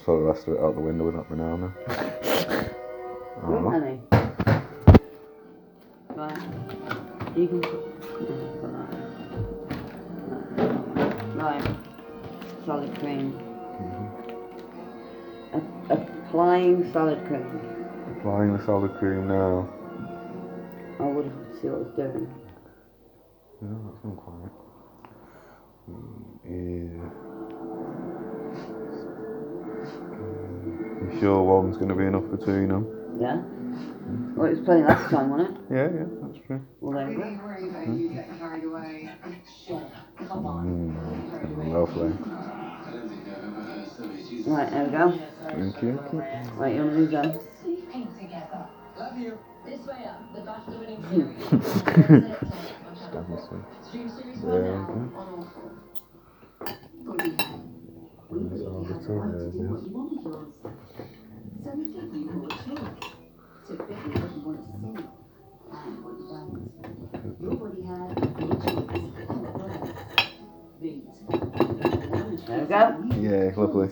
throw the rest of it out the window with that banana. Honey. Right. You can put right. Solid cream. Applying salad cream. Applying the salad cream now. I would have to see what it's doing. Yeah, that's not quite. Yeah. You sure one's going to be enough between them? Yeah? Well, it was plenty last time, wasn't it? Yeah, that's true. Well, there you go. Lovely. Right, there we go. Thank you. Right, you want to move them? This way up, the BAFTA winning Stream series there we go. There's all the So we give you your choice to pick what you want to see and what you don't. Your body has your choice and what else. Beat. There we go. Yeah, lovely.